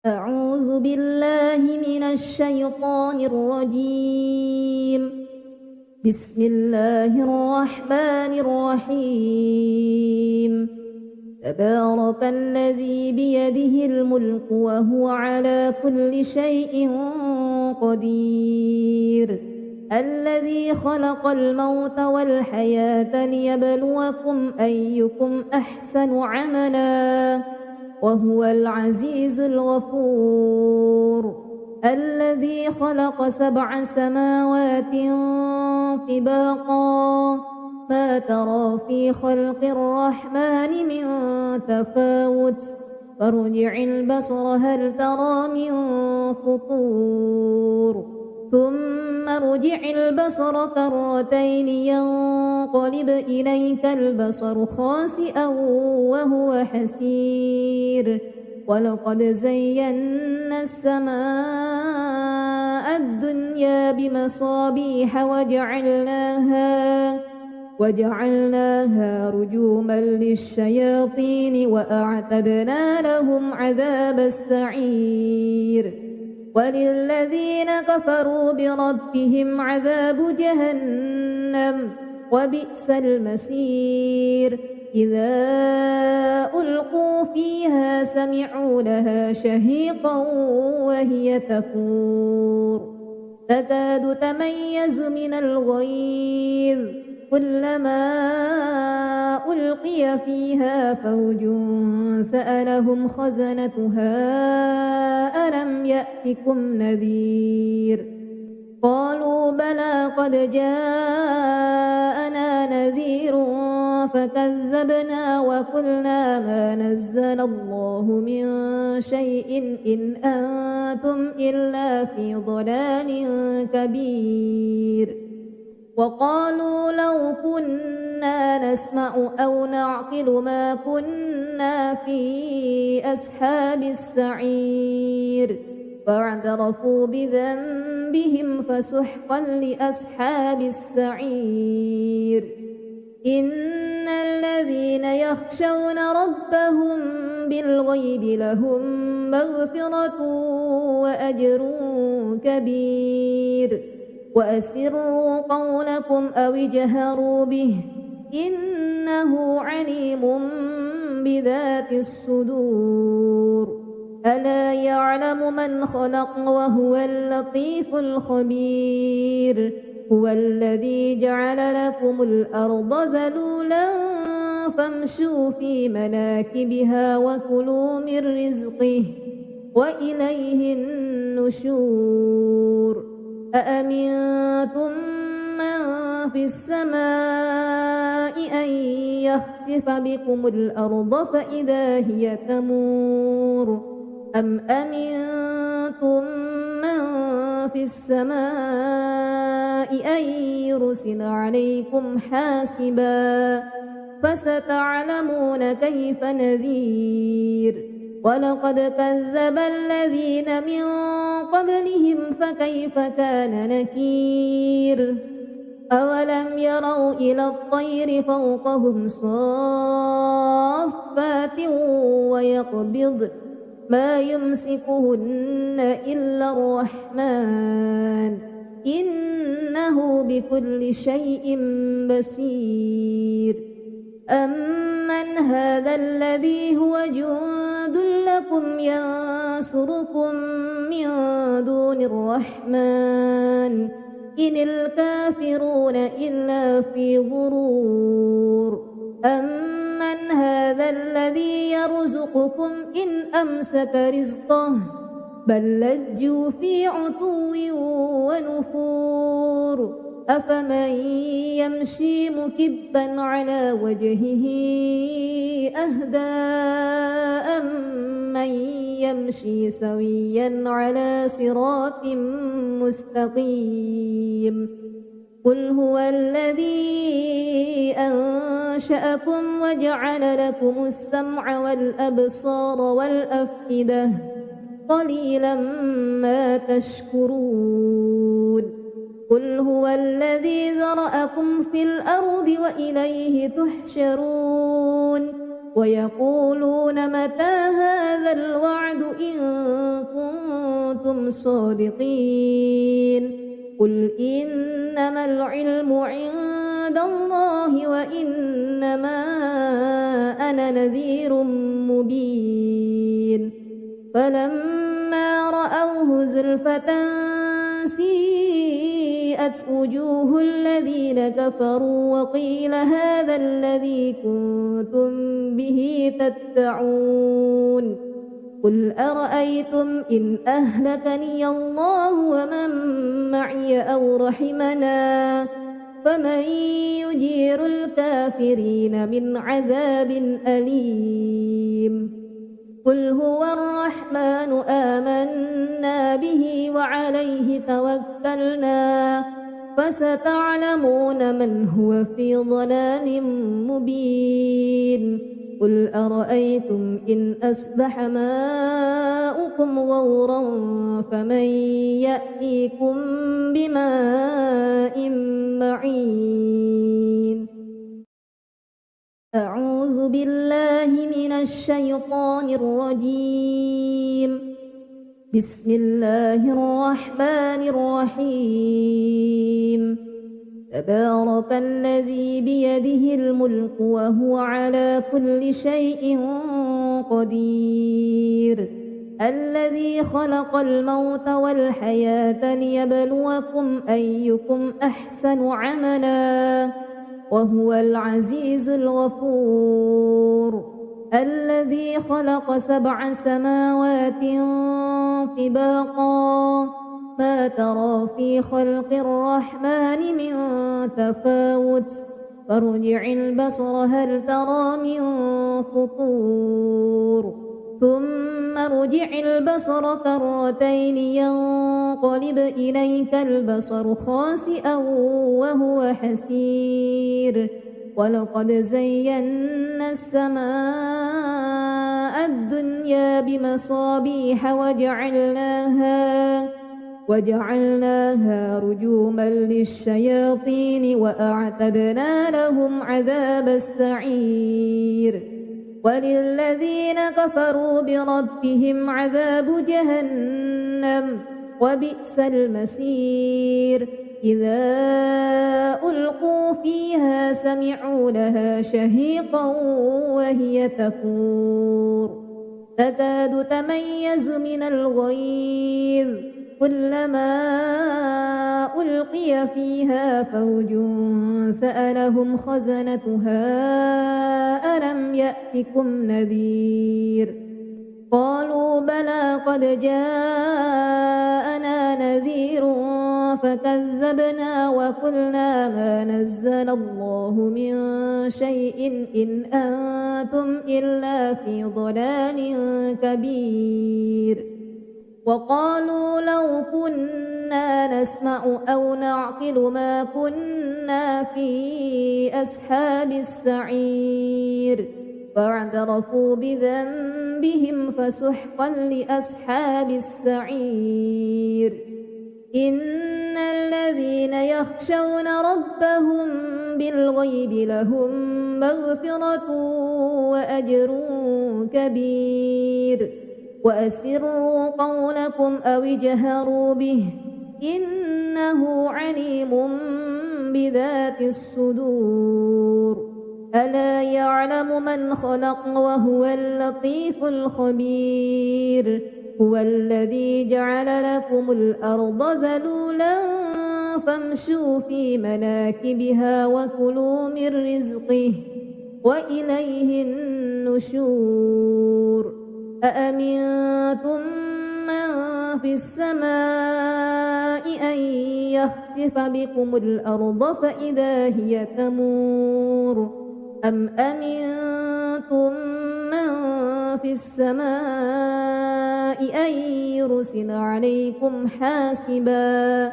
أعوذ بالله من الشيطان الرجيم. بسم الله الرحمن الرحيم. تبارك الذي بيده الملك وهو على كل شيء قدير. الذي خلق الموت والحياة ليبلوكم أيكم أحسن عملا وهو العزيز الغفور. الذي خلق 7 سماوات طباقا ما ترى في خلق الرحمن من تفاوت فارجع البصر هل ترى من فطور ثم ارجع البصر كرتين ينقلب إليك البصر خاسئا وهو حسير. ولقد زينا السماء الدنيا بمصابيح وجعلناها رجوما للشياطين وأعتدنا لهم عذاب السعير. وللذين كفروا بربهم عذاب جهنم وبئس المصير. إذا ألقوا فيها سمعوا لها شهيقا وهي تفور تكاد تميز من الغيظ كلما ألقي فيها فوج سألهم خزنتها ألم يأتكم نذير قالوا بلى قد جاءنا نذير فكذبنا وقلنا ما نزل الله من شيء إن أنتم إلا في ضلال كبير. وقالوا لو كنا نسمع أو نعقل ما كنا في أصحاب السعير فاعترفوا بذنبهم فسحقا لأصحاب السعير. إن الذين يخشون ربهم بالغيب لهم مغفرة وأجر كبير. وأسروا قولكم أو اجهروا به إنه عليم بذات الصدور. ألا يعلم من خلق وهو اللطيف الخبير. هو الذي جعل لكم الأرض ذلولا فامشوا في مناكبها وكلوا من رزقه وإليه النشور. أأمنتم من في السماء أن يخسف بكم الأرض فإذا هي تمور أم أمنتم من في السماء أن يرسل عليكم حاسبا فستعلمون كيف نذير. ولقد كذب الذين من قبلهم فكيف كان نكير. أولم يروا إلى الطير فوقهم صافات ويقبضن ما يمسكهن إلا الرحمن إنه بكل شيء بصير. أمن هذا الذي هو جند لكم ينصركم من دون الرحمن إن الكافرون إلا في غرور. أمن هذا الذي يرزقكم إن أمسك رزقه بل لجوا في عتو ونفور. أفمن يمشي مكبا على وجهه أهدى أمن يمشي سويا على صراط مستقيم. قل هو الذي أنشأكم وجعل لكم السمع والأبصار والأفئدة قليلا ما تشكرون. قل هو الذي ذرأكم في الأرض وإليه تحشرون. ويقولون متى هذا الوعد إن كنتم صادقين قل إنما العلم عند الله وإنما أنا نذير مبين فلما رأوه زلفة سيئت وجوه الذين كفروا وقيل هذا الذي كنتم به تدعون قل أرأيتم إن أهلكني الله ومن معي أو رحمنا فمن يجير الكافرين من عذاب أليم قل هو الرحمن آمنا به وعليه توكلنا فستعلمون من هو في ضلال مبين قل أرأيتم إن أصبح ماؤكم غورا فمن يأتيكم بماء معين أعوذ بالله من الشيطان الرجيم بسم الله الرحمن الرحيم تبارك الذي بيده الملك وهو على كل شيء قدير الذي خلق الموت والحياة ليبلوكم أيكم أحسن عملا وهو العزيز الغفور الذي خلق 7 سماوات طباقا ما ترى في خلق الرحمن من تفاوت فارجع البصر هل ترى من فطور ثم ارجع البصر كرتين ينقلب إليك البصر خاسئا وهو حسير ولقد زينا السماء الدنيا بمصابيح وجعلناها رجوما للشياطين وأعتدنا لهم عذاب السعير وللذين كفروا بربهم عذاب جهنم وبئس المصير إذا ألقوا فيها سمعوا لها شهيقا وهي تفور تكاد تميز من الغيظ كلما ألقي فيها فوج سألهم خزنتها ألم يأتكم نذير قالوا بلى قد جاءنا نذير فكذبنا وقلنا ما نزل الله من شيء إن أنتم إلا في ضلال كبير وقالوا لو كنا نسمع أو نعقل ما كنا في أصحاب السعير فاعترفوا بذنبهم فسحقا لأصحاب السعير إن الذين يخشون ربهم بالغيب لهم مغفرة وأجر كبير وأسروا قولكم أو اجهروا به إنه عليم بذات الصدور ألا يعلم من خلق وهو اللطيف الخبير هو الذي جعل لكم الأرض ذلولا فامشوا في مناكبها وكلوا من رزقه وإليه النشور أأمنتم من في السماء أن يخسف بكم الأرض فإذا هي تمور أم أمنتم من في السماء أن يرسل عليكم حاسبا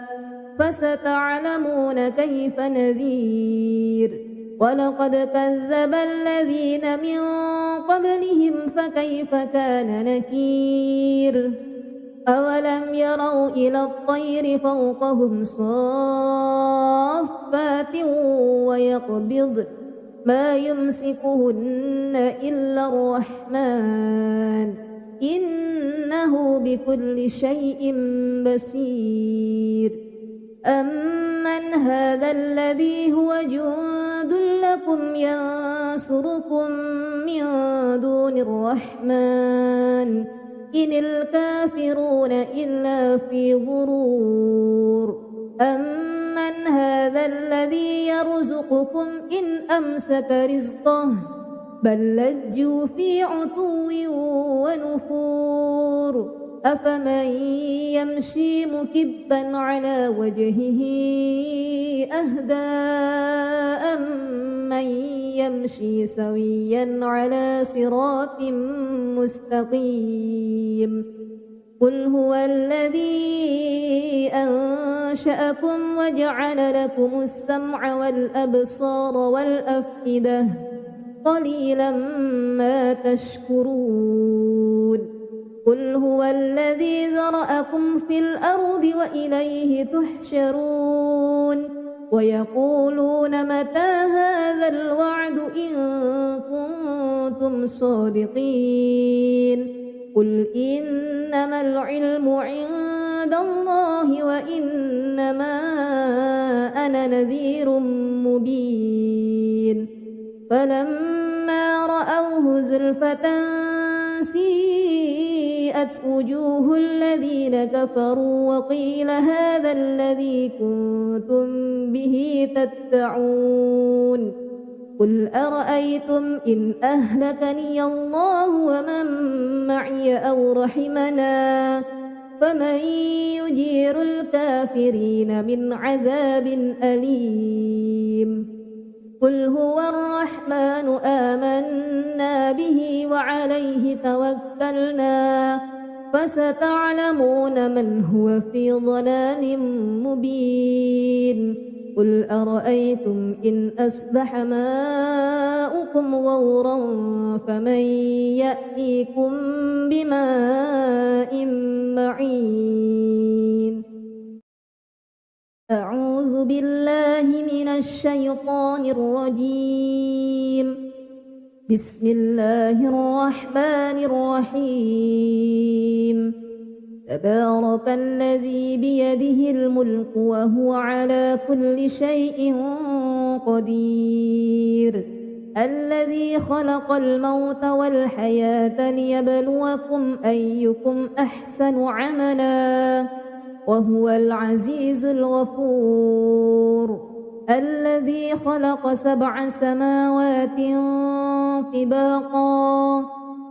فستعلمون كيف نذير ولقد كذب الذين من قبلهم فكيف كان نكير أولم يروا إلى الطير فوقهم صافات ما يمسكهن إلا الرحمن إنه بكل شيء بصير أمن هذا الذي هو جند لكم ينصركم من دون الرحمن إن الكافرون إلا في غرور أمن هذا الذي يرزقكم إن أمسك رزقه بل لجوا في عتو ونفور أفمن يمشي مكبا على وجهه أهدى أمن يمشي سويا على صراط مستقيم قل هو الذي أنشأكم وجعل لكم السمع والأبصار والأفئدة قليلا ما تشكرون قل هو الذي ذرأكم في الأرض وإليه تحشرون ويقولون متى هذا الوعد إن كنتم صادقين قل إنما العلم عند الله وإنما أنا نذير مبين فلما رأوه زلفة سيئت وجوه الذين كفروا وقيل هذا الذي كنتم به تدعون قل أرأيتم إن أهلكني الله ومن معي أو رحمنا فمن يجير الكافرين من عذاب أليم قل هو الرحمن آمنا به وعليه توكلنا فستعلمون من هو في ضلال مبين قل أرأيتم إن أصبح ماؤكم غورا فمن يأتيكم بماء معين أعوذ بالله من الشيطان الرجيم بسم الله الرحمن الرحيم تبارك الذي بيده الملك وهو على كل شيء قدير الذي خلق الموت والحياة ليبلوكم أيكم أحسن عملا وهو العزيز الغفور الذي خلق 7 سماوات طباقا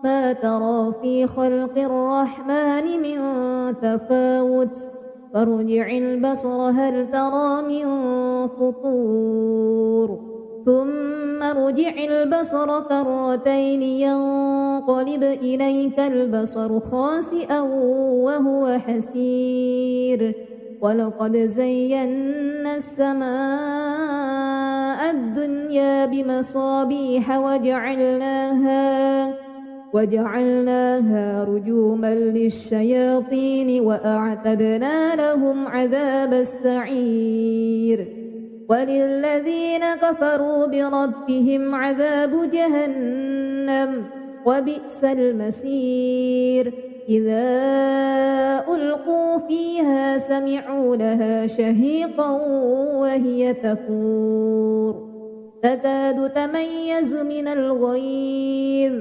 ما ترى في خلق الرحمن من تفاوت فارجع البصر هل ترى من فطور ثم ارجع البصر كرتين ينقلب إليك البصر خاسئا وهو حسير ولقد زينا السماء الدنيا بمصابيح وجعلناها رجوما للشياطين وأعتدنا لهم عذاب السعير وللذين كفروا بربهم عذاب جهنم وبئس المصير إذا ألقوا فيها سمعوا لها شهيقا وهي تفور تكاد تميز من الغيظ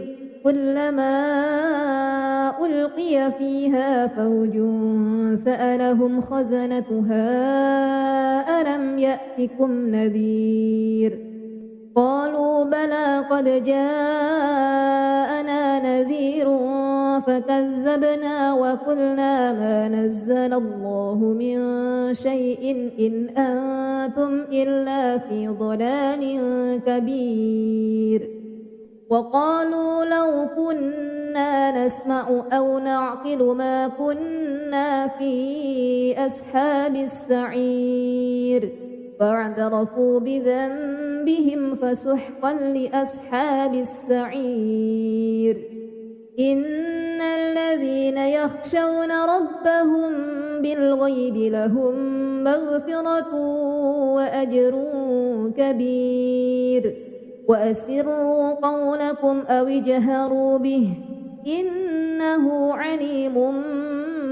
كلما ألقي فيها فوج سألهم خزنتها ألم يأتكم نذير قالوا بلى قد جاءنا نذير فكذبنا وقلنا ما نزل الله من شيء إن أنتم إلا في ضلال كبير وقالوا لو كنا نسمع أو نعقل ما كنا في أصحاب السعير فاعترفوا بذنبهم فسحقا لأصحاب السعير إن الذين يخشون ربهم بالغيب لهم مغفرة وأجر كبير وأسروا قولكم أو اجهروا به إنه عليم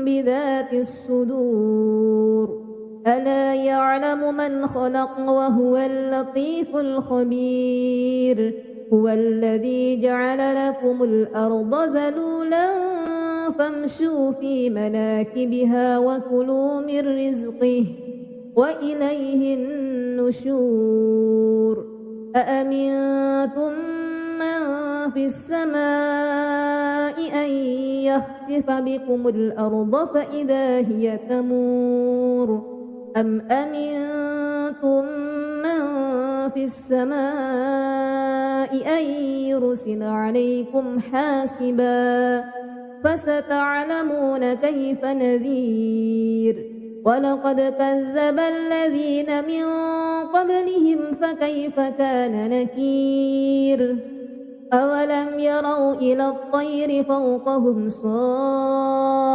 بذات الصدور ألا يعلم من خلق وهو اللطيف الخبير هو الذي جعل لكم الأرض ذلولا فامشوا في مناكبها وكلوا من رزقه وإليه النشور أأمنتم من في السماء أن يخسف بكم الأرض فإذا هي تمور أم أمنتم من في السماء أن يرسل عليكم حاسبا فستعلمون كيف نذير ولقد كذب الذين من قبلهم فكيف كان نكير أولم يروا إلى الطير فوقهم صافات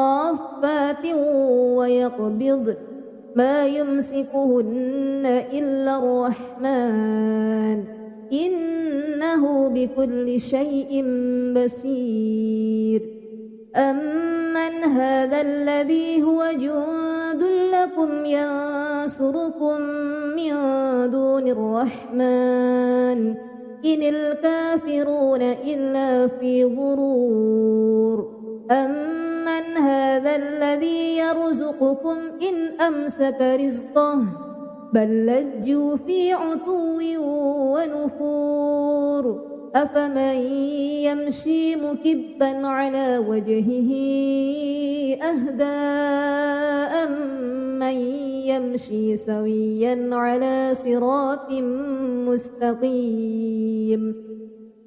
ويقبضن ما يمسكهن إلا الرحمن إنه بكل شيء بصير أمن هذا الذي هو جند لكم ينصركم من دون الرحمن إن الكافرون إلا في غرور أمن هذا الذي يرزقكم إن أمسك رزقه بل لجوا في عتو ونفور أفمن يمشي مكبا على وجهه أهدى أمن يمشي سويا على صراط مستقيم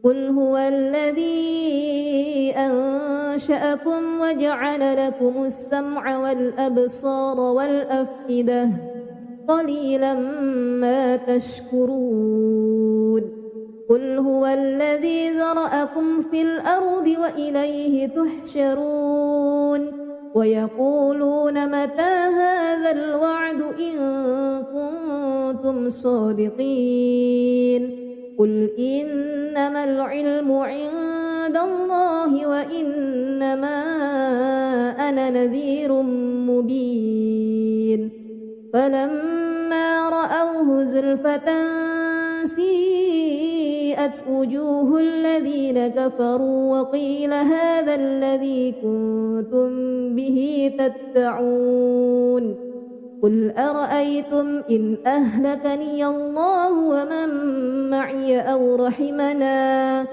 قل هو الذي أنشأكم وجعل لكم السمع والأبصار والأفئدة قليلا ما تشكرون قل هو الذي ذرأكم في الأرض وإليه تحشرون ويقولون متى هذا الوعد إن كنتم صادقين قل إنما العلم عند الله وإنما أنا نذير مبين فلما رأوه زلفة سيئت وجوه الذين كفروا وقيل هذا الذي كنتم به تدعون قل أرأيتم إن أهلكني الله ومن معي أو رحمنا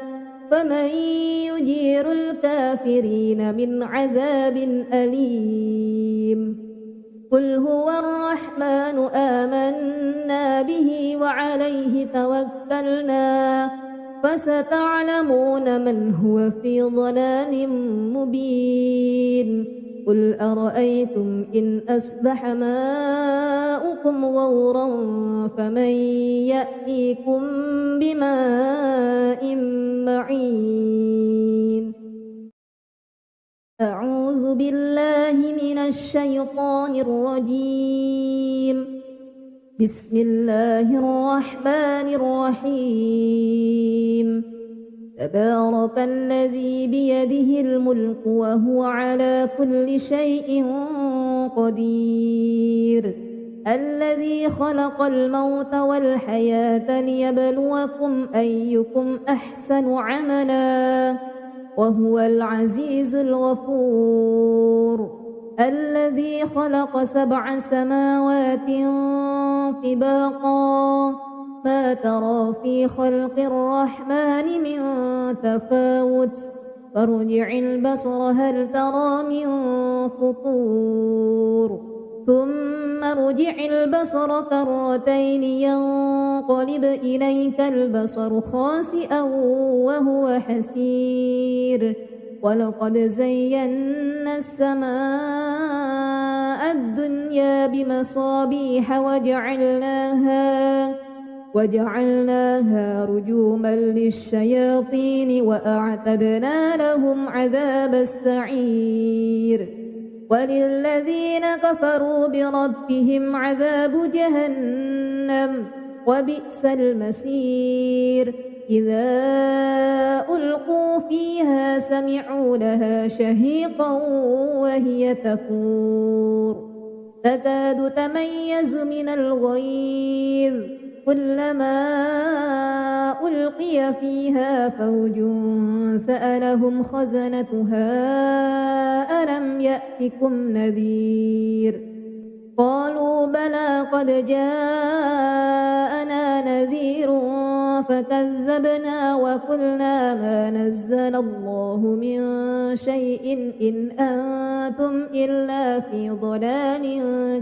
فمن يجير الكافرين من عذاب أليم قل هو الرحمن آمنا به وعليه توكلنا فستعلمون من هو في ضلال مبين قل أرأيتم إن أصبح ماؤكم غورا فمن يأتيكم بماء معين أعوذ بالله من الشيطان الرجيم بسم الله الرحمن الرحيم تبارك الذي بيده الملك وهو على كل شيء قدير الذي خلق الموت والحياة ليبلوكم أيكم أحسن عملا وهو العزيز الغفور الذي خلق 7 سماوات طباقا ما ترى في خلق الرحمن من تفاوت فارجع البصر هل ترى من فطور ثم ارجع البصر كرتين ينقلب إليك البصر خاسئا وهو حسير ولقد زينا السماء الدنيا بمصابيح وجعلناها رجوما للشياطين وأعتدنا لهم عذاب السعير وللذين كفروا بربهم عذاب جهنم وبئس المصير إذا ألقوا فيها سمعوا لها شهيقا وهي تفور تكاد تميز من الغيظ كلما ألقي فيها فوج سألهم خزنتها ألم يأتكم نذير قالوا بلى قد جاءنا نذير فكذبنا وقلنا ما نزل الله من شيء إن أنتم إلا في ضلال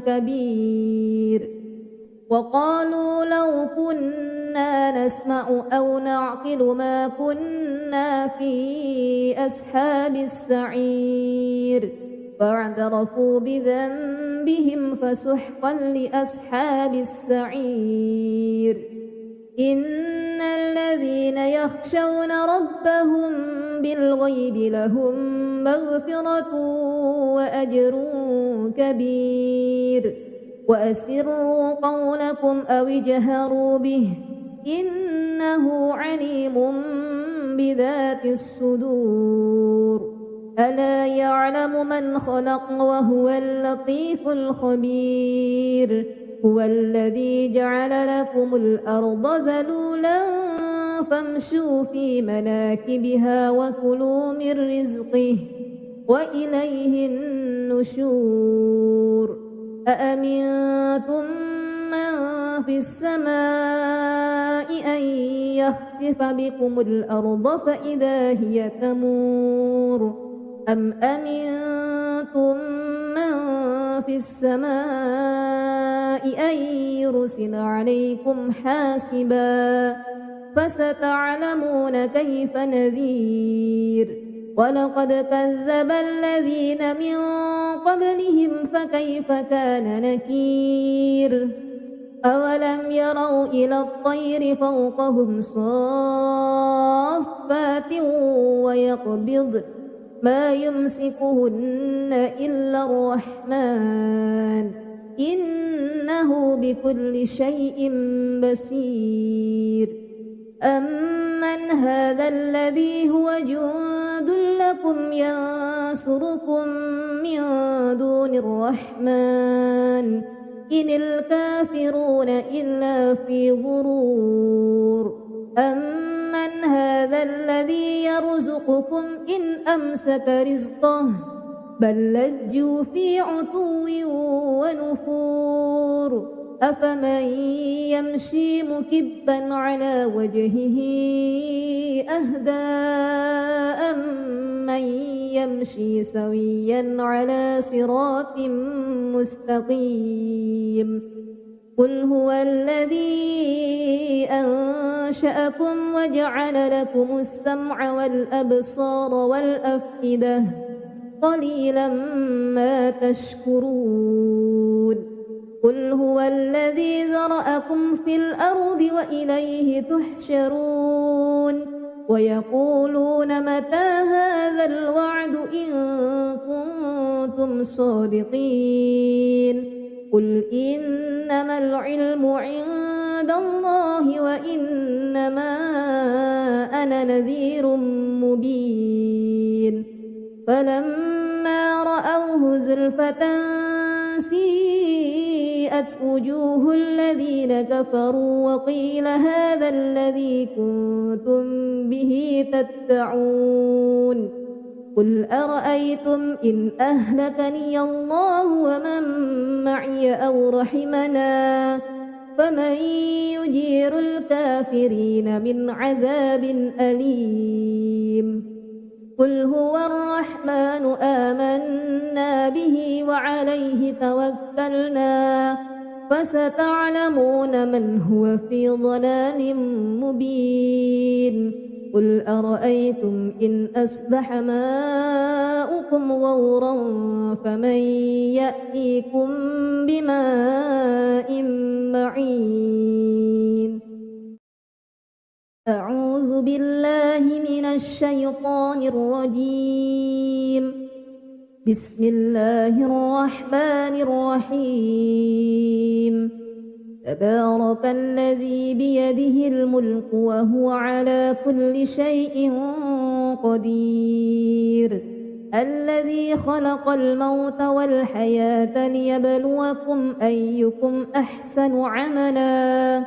كبير وقالوا لو كنا نسمع أو نعقل ما كنا في أصحاب السعير فاعترفوا بذنبهم فسحقا لأصحاب السعير إن الذين يخشون ربهم بالغيب لهم مغفرة وأجر كبير وأسروا قولكم أو اجهروا به إنه عليم بذات الصدور ألا يعلم من خلق وهو اللطيف الخبير هو الذي جعل لكم الأرض ذلولا فامشوا في مناكبها وكلوا من رزقه وإليه النشور أأمنتم من في السماء أن يخسف بكم الأرض فإذا هي تمور أم أمنتم من في السماء أن يرسل عليكم حاسبا فستعلمون كيف نذير ولقد كذب الذين من قبلهم فكيف كان نكير أولم يروا إلى الطير فوقهم صافات ويقبض ما يمسكهن إلا الرحمن إنه بكل شيء بصير أمن هذا الذي هو جند لكم ينصركم من دون الرحمن إن الكافرون إلا في غرور أمن هذا الذي يرزقكم إن أمسك رزقه بل لجوا في عتو ونفور أفمن يمشي مكبا على وجهه أهدى أمن يمشي سويا على صراط مستقيم قل هو الذي أنشأكم وجعل لكم السمع والأبصار والأفئدة قليلا ما تشكرون قل هو الذي ذرأكم في الأرض وإليه تحشرون ويقولون متى هذا الوعد إن كنتم صادقين قل إنما العلم عند الله وإنما أنا نذير مبين فلما رأوه زلفة سيئت وجوه الذين كفروا وقيل هذا الذي كنتم به تدعون قل أرأيتم إن أهلكني الله ومن معي أو رحمنا فمن يجير الكافرين من عذاب أليم قل هو الرحمن آمنا به وعليه توكلنا فستعلمون من هو في ضلال مبين قل أرأيتم إن أصبح ماؤكم غورا فمن يأتيكم بماء معين أعوذ بالله من الشيطان الرجيم بسم الله الرحمن الرحيم تبارك الذي بيده الملك وهو على كل شيء قدير الذي خلق الموت والحياة ليبلوكم أيكم أحسن عملا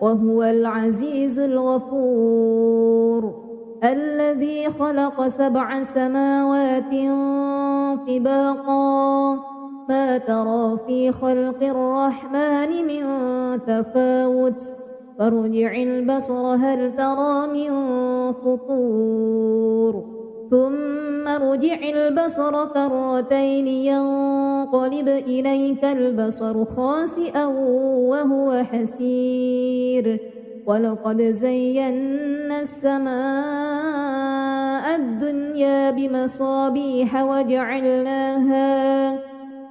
وهو العزيز الغفور الذي خلق 7 سماوات طباقا ما ترى في خلق الرحمن من تفاوت فارجع البصر هل ترى من فطور ثم ارجع البصر كرتين ينقلب إليك البصر خاسئا وهو حسير ولقد زينا السماء الدنيا بمصابيح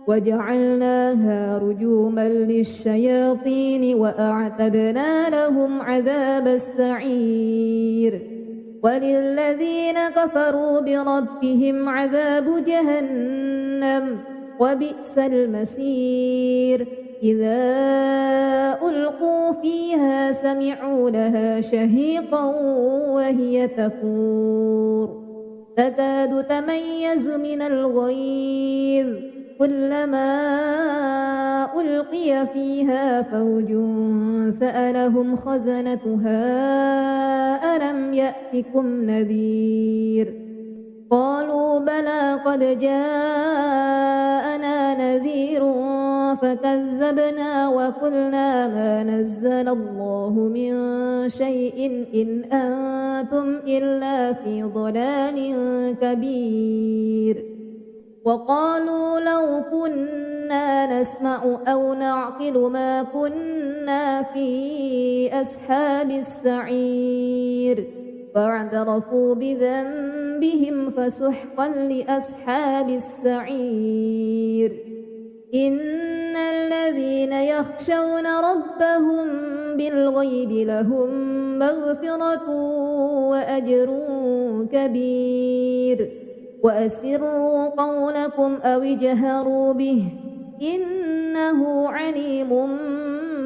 وجعلناها رجوما للشياطين وأعتدنا لهم عذاب السعير وللذين كفروا بربهم عذاب جهنم وبئس المصير إذا ألقوا فيها سمعوا لها شهيقا وهي تفور تكاد تميز من الغيظ كلما ألقي فيها فوج سألهم خزنتها ألم يأتكم نذير قالوا بلى قد جاءنا نذير فكذبنا وقلنا ما نزل الله من شيء إن أنتم إلا في ضلال كبير وقالوا لو كنا نسمع أو نعقل ما كنا في أصحاب السعير فاعترفوا بذنبهم فسحقا لأصحاب السعير إن الذين يخشون ربهم بالغيب لهم مغفرة وأجر كبير وأسروا قولكم أو اجهروا به إنه عليم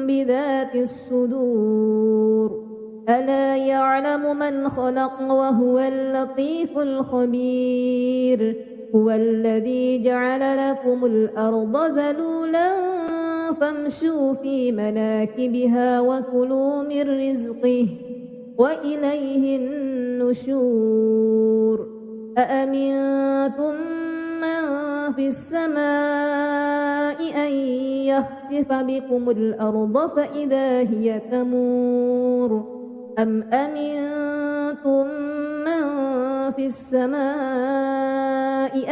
بذات الصدور ألا يعلم من خلق وهو اللطيف الخبير هو الذي جعل لكم الأرض ذلولا فامشوا في مناكبها وكلوا من رزقه وإليه النشور أأمنتم من في السماء أن يخسف بكم الأرض فإذا هي تمور أم أمنتم من في السماء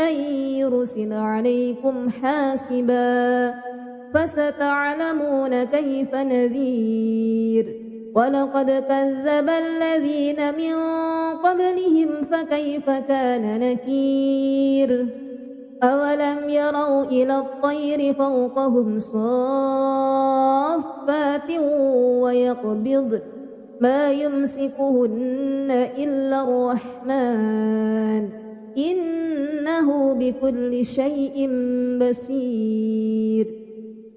أن يرسل عليكم حاسبا فستعلمون كيف نذير ولقد كذب الذين من قبلهم فكيف كان نكير أولم يروا إلى الطير فوقهم صافات ويقبض ما يمسكهن إلا الرحمن إنه بكل شيء بصير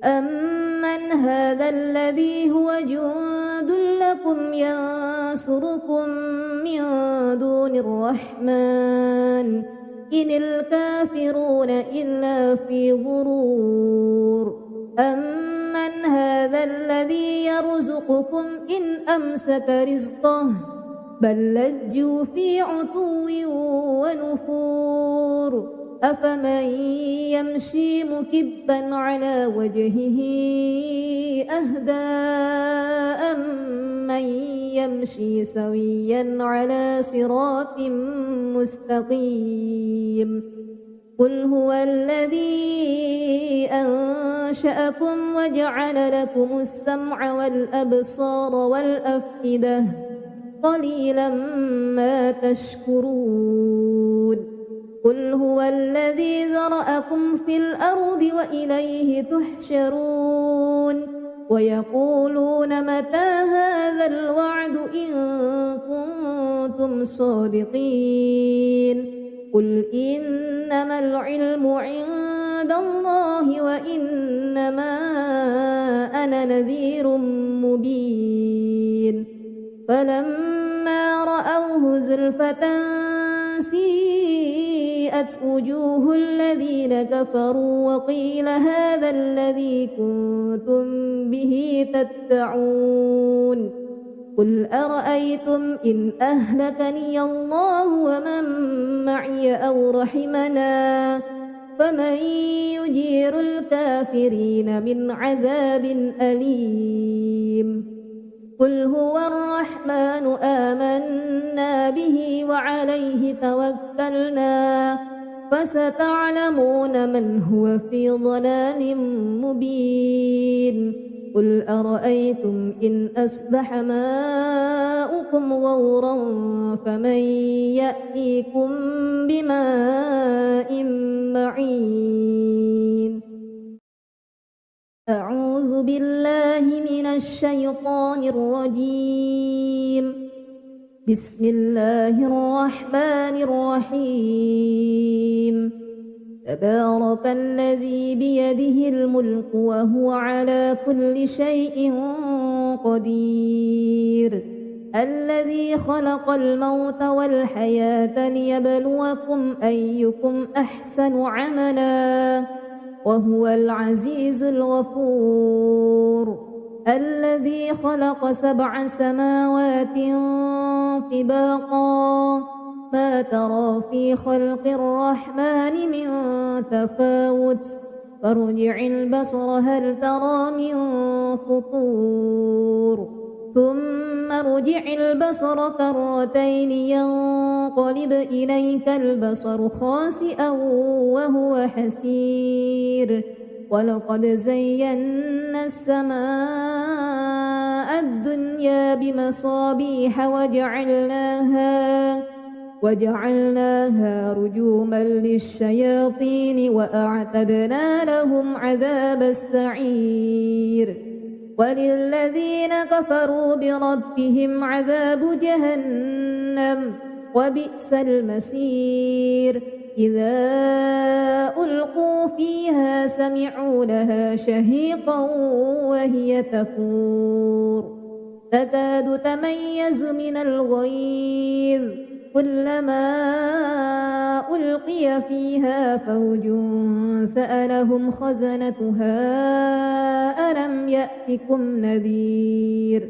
أمن هذا الذي هو جند لكم ينصركم من دون الرحمن إن الكافرون إلا في غرور أمن هذا الذي يرزقكم إن أمسك رزقه بل لجوا في عتو ونفور أفمن يمشي مكبا على وجهه أهدى أمن يمشي سويا على صراط مستقيم قل هو الذي أنشأكم وجعل لكم السمع والأبصار والأفئدة قليلا ما تشكرون قل هو الذي ذرأكم في الأرض وإليه تحشرون ويقولون متى هذا الوعد إن كنتم صادقين قل إنما العلم عند الله وإنما أنا نذير مبين فلما رأوه زلفة سيئت وجوه الذين كفروا وقيل هذا الذي كنتم به تدعون قل أرأيتم إن أهلكني الله ومن معي أو رحمنا فمن يجير الكافرين من عذاب أليم قل هو الرحمن آمنا به وعليه توكلنا فستعلمون من هو في ضلال مبين قل أرأيتم إن أصبح ماؤكم غورا فمن يأتيكم بماء معين أعوذ بالله من الشيطان الرجيم بسم الله الرحمن الرحيم تبارك الذي بيده الملك وهو على كل شيء قدير الذي خلق الموت والحياة ليبلوكم أيكم أحسن عملا وهو العزيز الغفور الذي خلق 7 سماوات طباقا ما ترى في خلق الرحمن من تفاوت فارجع البصر هل ترى من فطور ثم ارجع البصر كرتين ينقلب إليك البصر خاسئا وهو حسير ولقد زينا السماء الدنيا بمصابيح وجعلناها رجوما للشياطين وأعتدنا لهم عذاب السعير وللذين كفروا بربهم عذاب جهنم وبئس المصير إذا ألقوا فيها سمعوا لها شهيقا وهي تفور تكاد تميز من الغيظ كلما ألقي فيها فوج سألهم خزنتها ألم يأتكم نذير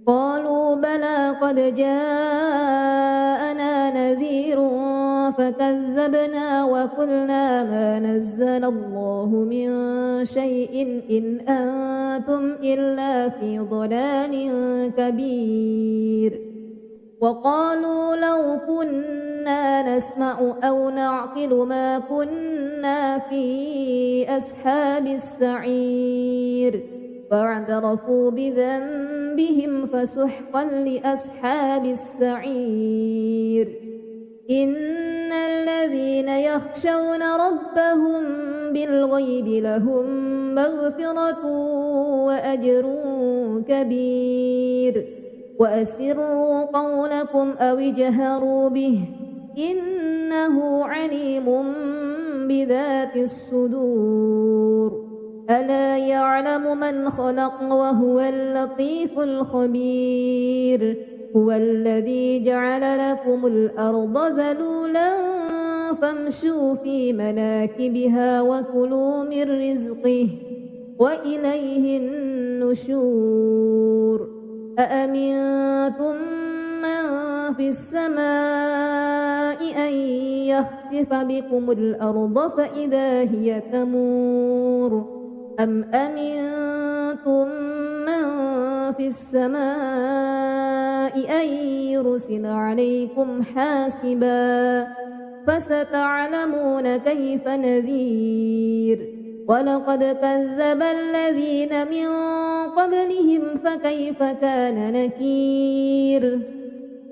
قالوا بلى قد جاءنا نذير فكذبنا وقلنا ما نزل الله من شيء إن أنتم إلا في ضلال كبير وقالوا لو كنا نسمع أو نعقل ما كنا في أصحاب السعير فاعترفوا بذنبهم فسحقا لأصحاب السعير إن الذين يخشون ربهم بالغيب لهم مغفرة وأجر كبير وأسروا قولكم أو اجهروا به إنه عليم بذات الصدور ألا يعلم من خلق وهو اللطيف الخبير هو الذي جعل لكم الأرض ذلولا فامشوا في مناكبها وكلوا من رزقه وإليه النشور أأمنتم من في السماء أن يخسف بكم الأرض فإذا هي تمور أم أمنتم من في السماء أن يرسل عليكم حاسبا فستعلمون كيف نذير ولقد كذب الذين من قبلهم فكيف كان نكير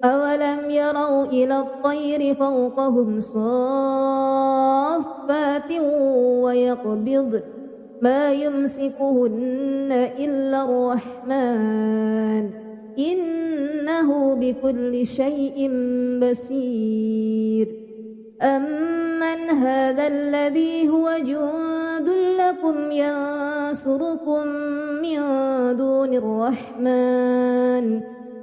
أولم يروا إلى الطير فوقهم صافات ويقبض ما يمسكهن إلا الرحمن إنه بكل شيء بصير أمن هذا الذي هو جند له يكن ينصركم من دون الرحمن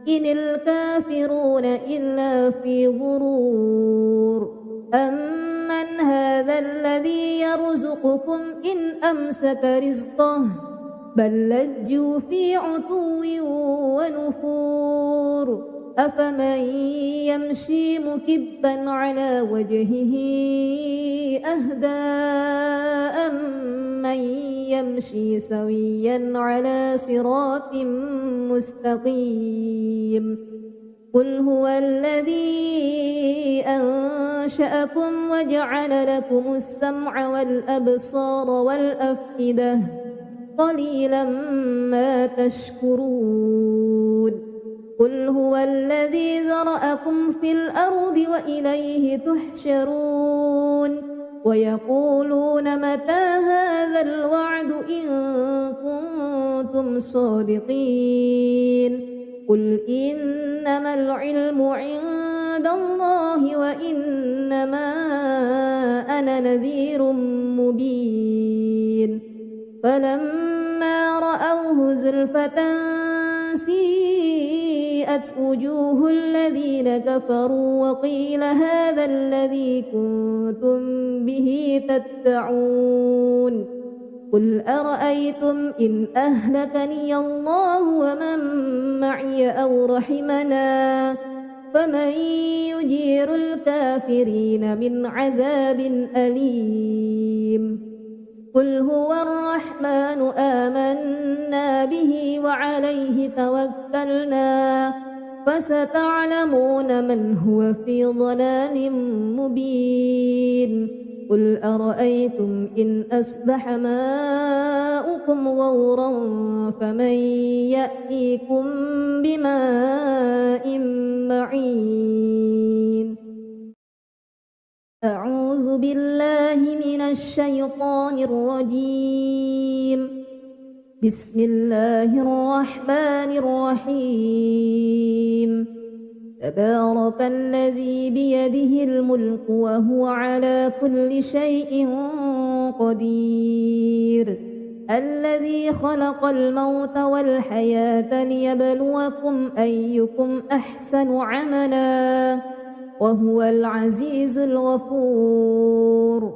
إن الكافرون إلا في غرور أمن هذا الذي يرزقكم إن أمسك رزقه بل لجوا في عتو ونفور أفمن يمشي مكبا على وجهه أهدى أمن يمشي سويا على صراط مستقيم قل هو الذي أنشأكم وجعل لكم السمع والأبصار والأفئدة قليلا ما تشكرون قل هو الذي ذرأكم في الأرض وإليه تحشرون ويقولون متى هذا الوعد إن كنتم صادقين قل إنما العلم عند الله وإنما أنا نذير مبين فلما رأوه زلفة سيئت وجوه الذين كفروا وقيل هذا الذي كنتم به تدعون قل أرأيتم إن أهلكني الله ومن معي أو رحمنا فمن يجير الكافرين من عذاب أليم قل هو الرحمن آمنا به وعليه توكلنا فستعلمون من هو في ضلال مبين قل أرأيتم إن أصبح ماؤكم غورا فمن يأتيكم بماء معين أعوذ بالله من الشيطان الرجيم بسم الله الرحمن الرحيم تبارك الذي بيده الملك وهو على كل شيء قدير الذي خلق الموت والحياة ليبلوكم أيكم أحسن عملا وهو العزيز الغفور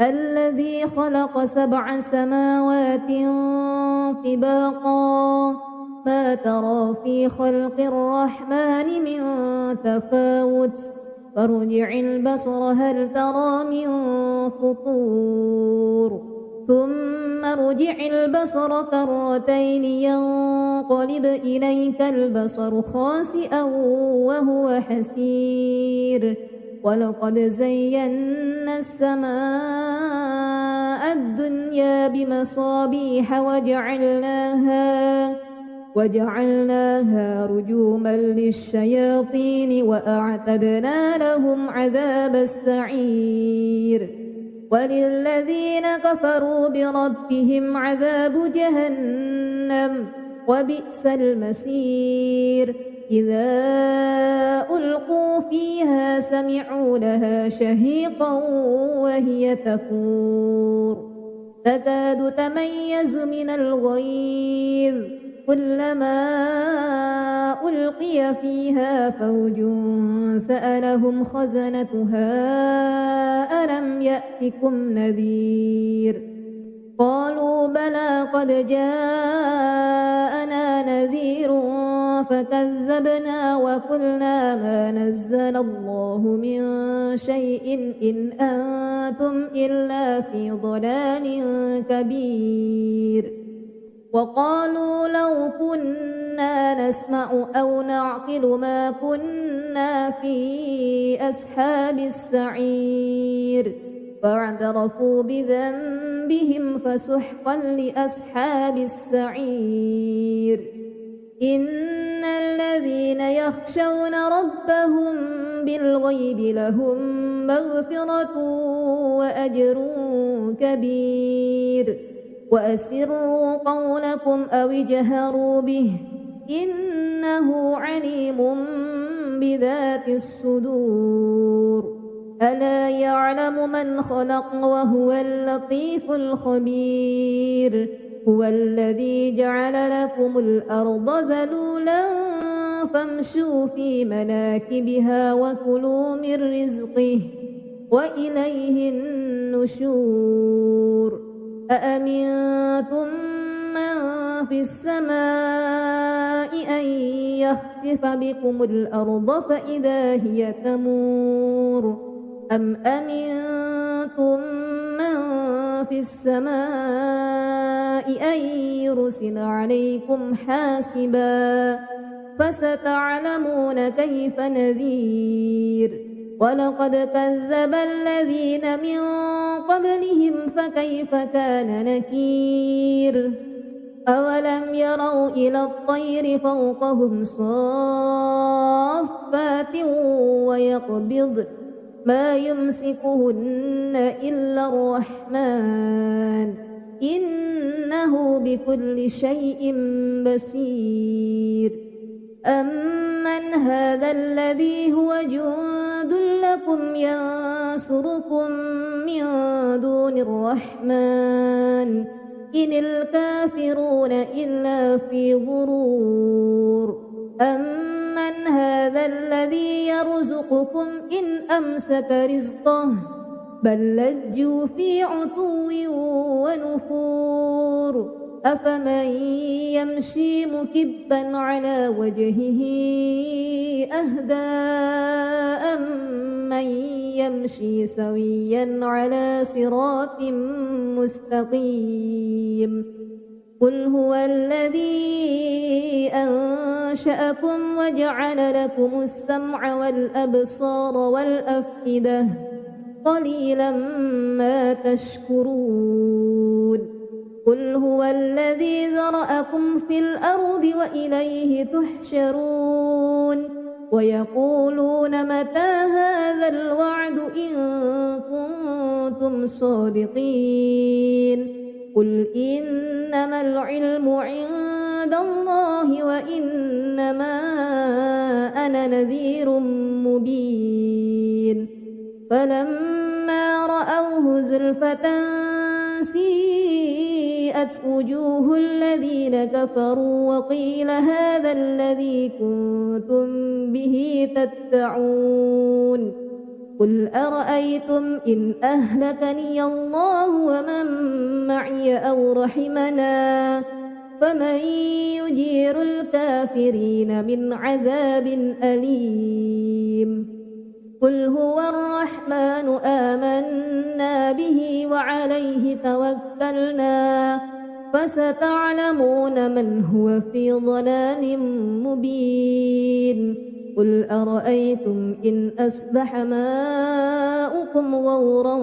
الذي خلق 7 سماوات طباقا ما ترى في خلق الرحمن من تفاوت فارجع البصر هل ترى من فطور ثم ارجع البصر كرتين ينقلب إليك البصر خاسئا وهو حسير ولقد زينا السماء الدنيا بمصابيح وجعلناها رجوما للشياطين وأعتدنا لهم عذاب السعير وللذين كفروا بربهم عذاب جهنم وبئس المصير إذا ألقوا فيها سمعوا لها شهيقا وهي تفور تكاد تميز من الغيظ كلما ألقي فيها فوج سألهم خزنتها ألم يأتكم نذير قالوا بلى قد جاءنا نذير فكذبنا وقلنا ما نزل الله من شيء إن أنتم إلا في ضلال كبير وقالوا لو كنا نسمع أو نعقل ما كنا في أصحاب السعير فاعترفوا بذنبهم فسحقا لأصحاب السعير إن الذين يخشون ربهم بالغيب لهم مغفرة وأجر كبير وأسروا قولكم أو اجهروا به إنه عليم بذات الصدور ألا يعلم من خلق وهو اللطيف الخبير هو الذي جعل لكم الأرض ذلولا فامشوا في مناكبها وكلوا من رزقه وإليه النشور أأمنتم من في السماء أن يخسف بكم الأرض فإذا هي تمور أم أمنتم من في السماء أن يرسل عليكم حاسبا فستعلمون كيف نذير ولقد كذب الذين من قبلهم فكيف كان نكير أولم يروا إلى الطير فوقهم صافات ويقبض ما يمسكهن إلا الرحمن إنه بكل شيء بصير أمن هذا الذي هو جند لكم ينصركم من دون الرحمن إن الكافرون إلا في غرور أمن هذا الذي يرزقكم إن أمسك رزقه بل لجوا في عتو ونفور أفمن يمشي مكبا على وجهه أهدى أمن يمشي سويا على صراط مستقيم قل هو الذي أنشأكم وجعل لكم السمع والأبصار والأفئدة قليلا ما تشكرون قل هو الذي ذرأكم في الأرض وإليه تحشرون ويقولون متى هذا الوعد إن كنتم صادقين قل إنما العلم عند الله وإنما أنا نذير مبين فلما رأوه زلفة سيئت وجوه الذين كفروا وقيل هذا الذي كنتم به تدعون قل أرأيتم إن أهلكني الله ومن معي أو رحمنا فمن يجير الكافرين من عذاب أليم قل هو الرحمن آمنا به وعليه توكلنا فستعلمون من هو في ضلال مبين قل أرأيتم إن أصبح ماؤكم غورا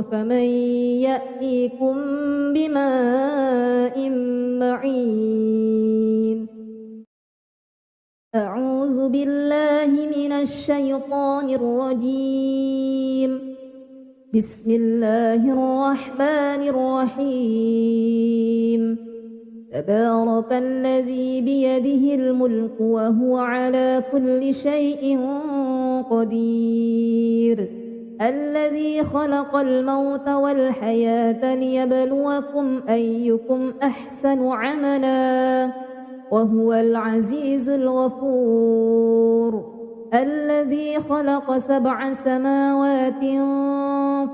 فمن يأتيكم بماء معين أعوذ بالله من الشيطان الرجيم بسم الله الرحمن الرحيم تبارك الذي بيده الملك وهو على كل شيء قدير الذي خلق الموت والحياة ليبلوكم أيكم أحسن عملا وهو العزيز الغفور الذي خلق 7 سماوات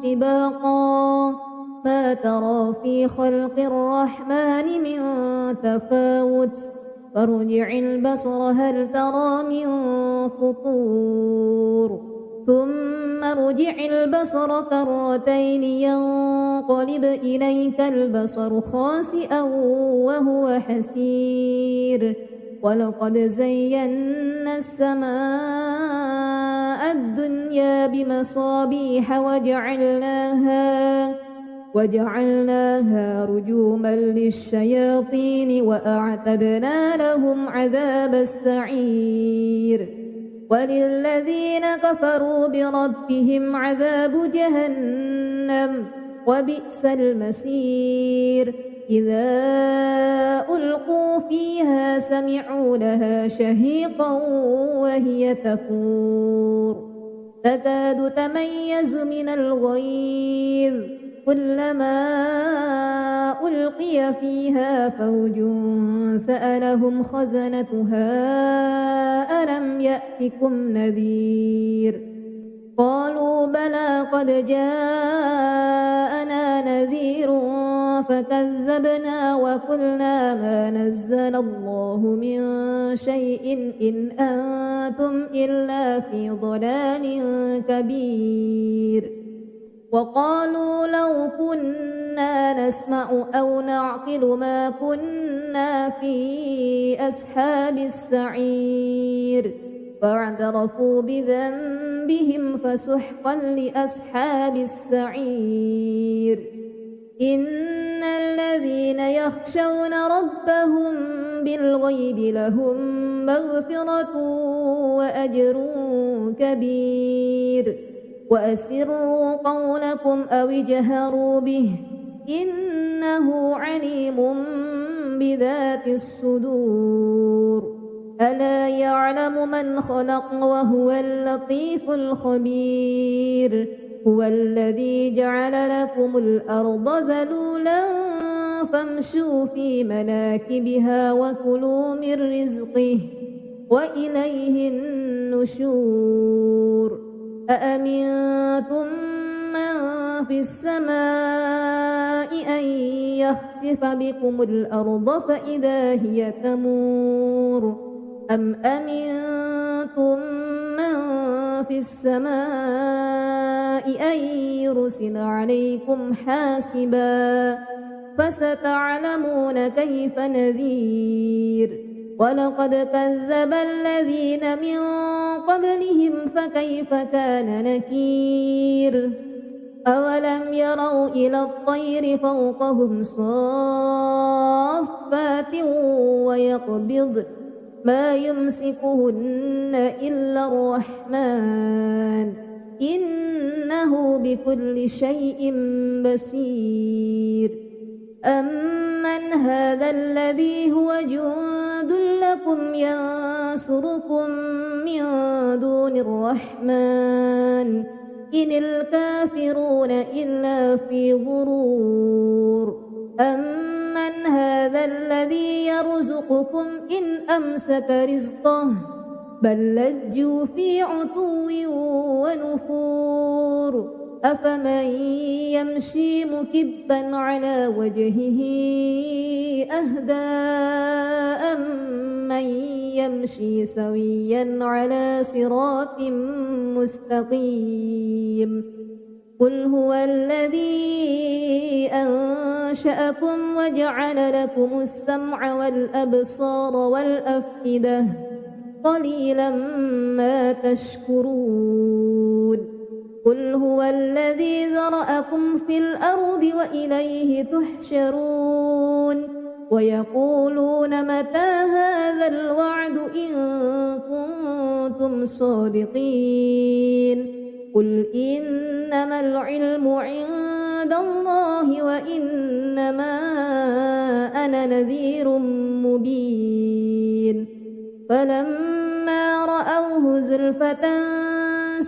طباقا ما ترى في خلق الرحمن من تفاوت فارجع البصر هل ترى من فطور ثم ارجع البصر كرتين ينقلب إليك البصر خاسئا وهو حسير ولقد زينا السماء الدنيا بمصابيح وجعلناها رجوما للشياطين وأعتدنا لهم عذاب السعير وللذين كفروا بربهم عذاب جهنم وبئس المصير إذا ألقوا فيها سمعوا لها شهيقا وهي تفور تكاد تميز من الغيظ كلما ألقي فيها فوج سألهم خزنتها ألم يأتكم نذير قالوا بلى قد جاءنا نذير فكذبنا وقلنا ما نزل الله من شيء إن أنتم إلا في ضلال كبير وقالوا لو كنا نسمع أو نعقل ما كنا في أصحاب السعير فاعترفوا بذنبهم فسحقا لأصحاب السعير إن الذين يخشون ربهم بالغيب لهم مغفرة وأجر كبير وأسروا قولكم أو اجهروا به إنه عليم بذات الصدور ألا يعلم من خلق وهو اللطيف الخبير هو الذي جعل لكم الأرض ذلولا فامشوا في مناكبها وكلوا من رزقه وإليه النشور أأمنتم من في السماء أن يخسف بكم الأرض فإذا هي تمور أم أمنتم من في السماء أن يرسل عليكم حاسبا فستعلمون كيف نذير ولقد كذب الذين من قبلهم فكيف كان نكير أولم يروا إلى الطير فوقهم صافات ويقبضن ما يمسكهن إلا الرحمن إنه بكل شيء بصير أمن هذا الذي هو جند لكم ينصركم من دون الرحمن إن الكافرون إلا في غرور أمن هذا الذي يرزقكم إن أمسك رزقه بل لجوا في عتو ونفور أفمن يمشي مكبا على وجهه أهدى أمن يمشي سويا على صراط مستقيم قل هو الذي أنشأكم وجعل لكم السمع والأبصار والأفئدة قليلا ما تشكرون قل هو الذي ذرأكم في الأرض وإليه تحشرون ويقولون متى هذا الوعد إن كنتم صادقين قل إنما العلم عند الله وإنما أنا نذير مبين فلما رأوه زلفة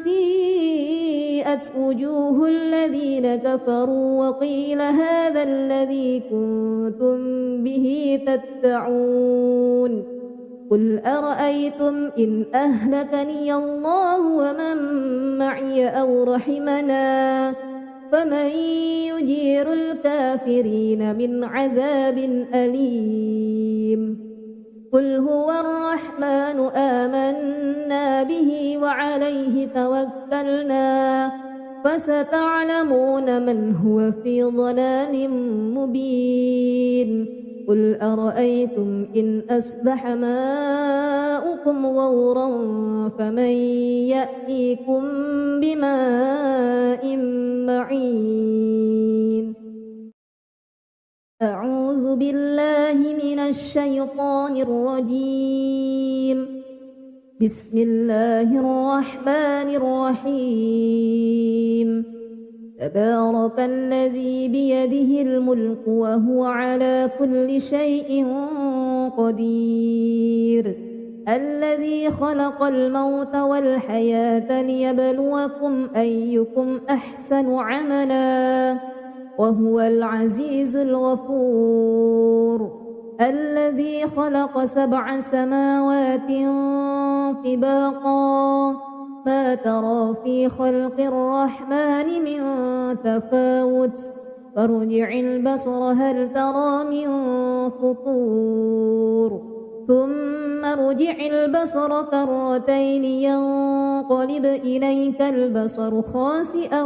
سيئت وجوه الذين كفروا وقيل هذا الذي كنتم به تدعون قل أرأيتم إن أهلكني الله ومن معي أو رحمنا فمن يجير الكافرين من عذاب أليم قل هو الرحمن آمنا به وعليه توكلنا فستعلمون من هو في ضلال مبين قل أرأيتم إن أصبح ماؤكم غورا فمن يأتيكم بماء معين أعوذ بالله من الشيطان الرجيم بسم الله الرحمن الرحيم تبارك الذي بيده الملك وهو على كل شيء قدير الذي خلق الموت والحياة ليبلوكم أيكم أحسن عملا وهو العزيز الغفور الذي خلق 7 سماوات طباقا ما ترى في خلق الرحمن من تفاوت فارجع البصر هل ترى من فطور ثم ارجع البصر كرتين ينقلب إليك البصر خاسئا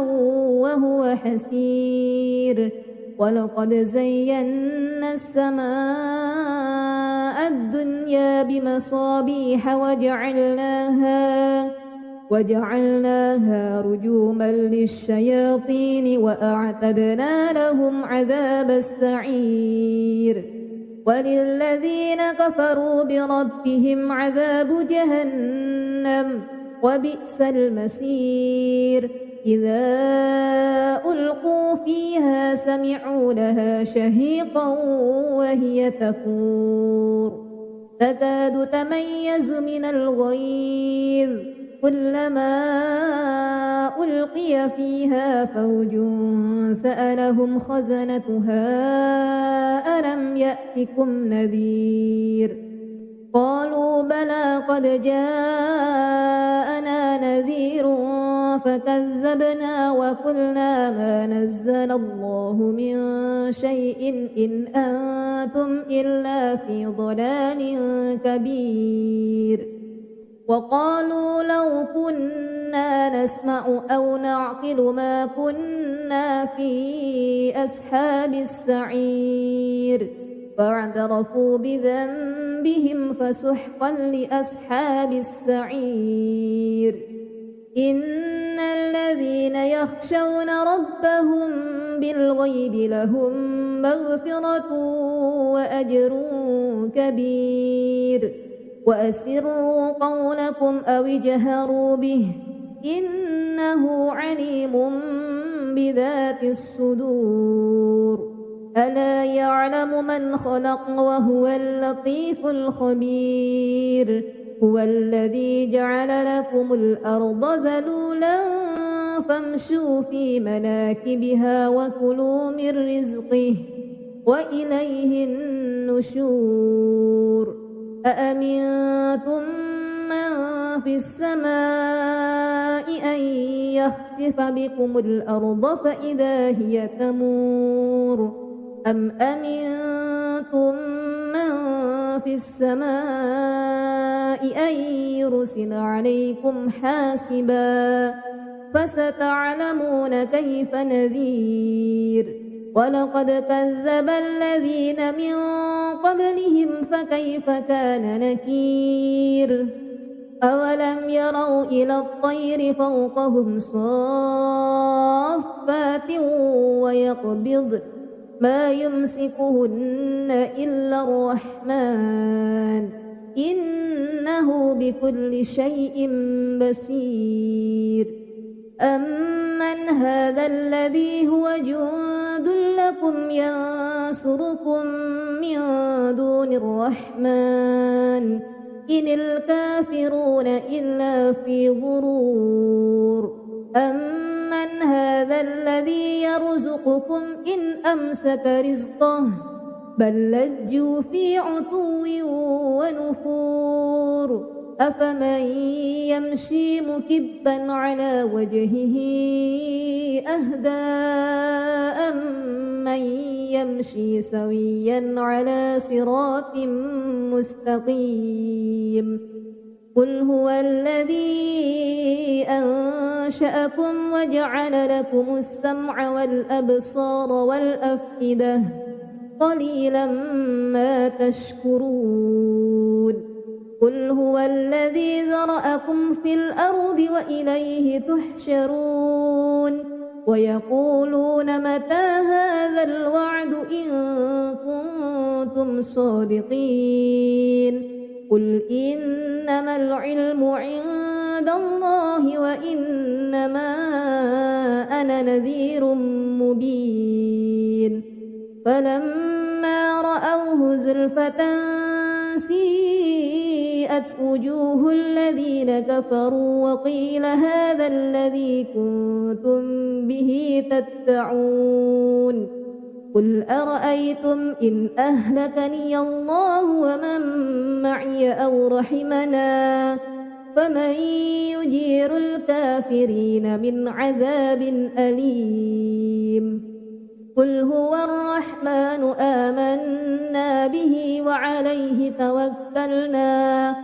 وهو حسير ولقد زينا السماء الدنيا بمصابيح وجعلناها رجوما للشياطين وأعتدنا لهم عذاب السعير وللذين كفروا بربهم عذاب جهنم وبئس المصير إذا ألقوا فيها سمعوا لها شهيقا وهي تفور تكاد تميز من الغيظ كلما ألقي فيها فوج سألهم خزنتها ألم يأتكم نذير قالوا بلى قد جاءنا نذير فكذبنا وقلنا ما نزل الله من شيء إن أنتم إلا في ضلال كبير وقالوا لو كنا نسمع أو نعقل ما كنا في أصحاب السعير فاعترفوا بذنبهم فسحقا لأصحاب السعير إن الذين يخشون ربهم بالغيب لهم مغفرة وأجر كبير وأسروا قولكم أو اجهروا به إنه عليم بذات الصدور ألا يعلم من خلق وهو اللطيف الخبير هو الذي جعل لكم الأرض ذلولا فامشوا في مناكبها وكلوا من رزقه وإليه النشور أأمنتم من في السماء أن يخسف بكم الأرض فإذا هي تمور أم أمنتم من في السماء أن يرسل عليكم حاسبا فستعلمون كيف نذير ولقد كذب الذين من قبلهم فكيف كان نكير أولم يروا إلى الطير فوقهم صافات ويقبضن ما يمسكهن إلا الرحمن إنه بكل شيء بصير أمن هذا الذي هو جند لكم ينصركم من دون الرحمن إن الكافرون إلا في غرور أمن هذا الذي يرزقكم إن أمسك رزقه بل لجوا في عتو ونفور أفمن يمشي مكبا على وجهه أهدى أمن يمشي سويا على صراط مستقيم قل هو الذي أنشأكم وجعل لكم السمع والأبصار والأفئدة قليلا ما تشكرون قل هو الذي ذرأكم في الأرض وإليه تحشرون ويقولون متى هذا الوعد إن كنتم صادقين قل إنما العلم عند الله وإنما أنا نذير مبين فلما رأوه زلفة سيئت وبيضت وجوه الذين كفروا وقيل هذا الذي كنتم به تدعون قل أرأيتم إن أهلكني الله ومن معي أو رحمنا فمن يجير الكافرين من عذاب أليم قل هو الرحمن آمنا به وعليه توكلنا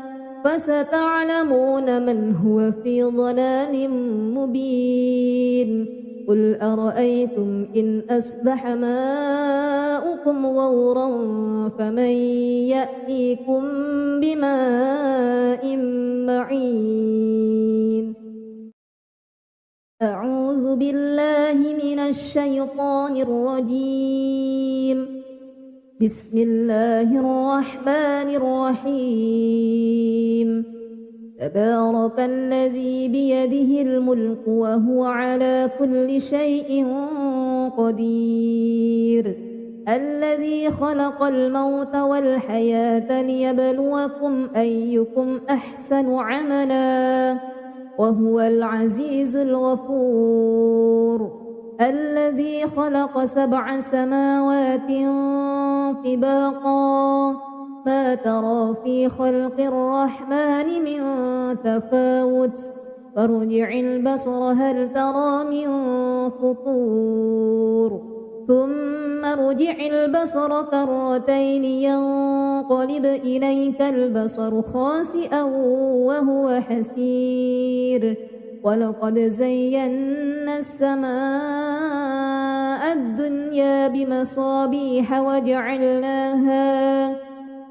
فستعلمون من هو في ضلال مبين قل أرأيتم إن أصبح ماؤكم غورا فمن يأتيكم بماء معين أعوذ بالله من الشيطان الرجيم بسم الله الرحمن الرحيم تبارك الذي بيده الملك وهو على كل شيء قدير الذي خلق الموت والحياة ليبلوكم أيكم أحسن عملا وهو العزيز الغفور الذي خلق 7 سماوات طباقا ما ترى في خلق الرحمن من تفاوت فارجع البصر هل ترى من فطور ثم ارجع البصر كرتين ينقلب إليك البصر خاسئا وهو حسير ولقد زينا السماء الدنيا بمصابيح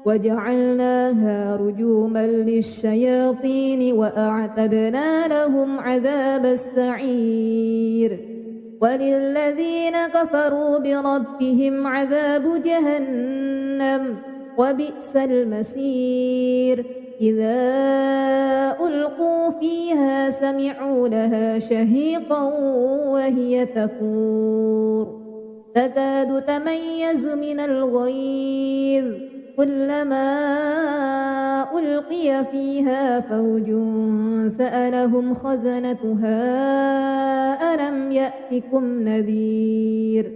وجعلناها رجوما للشياطين وأعتدنا لهم عذاب السعير وللذين كفروا بربهم عذاب جهنم وبئس المصير إذا ألقوا فيها سمعوا لها شهيقا وهي تفور تكاد تميز من الغيظ كلما ألقي فيها فوج سألهم خزنتها ألم يأتكم نذير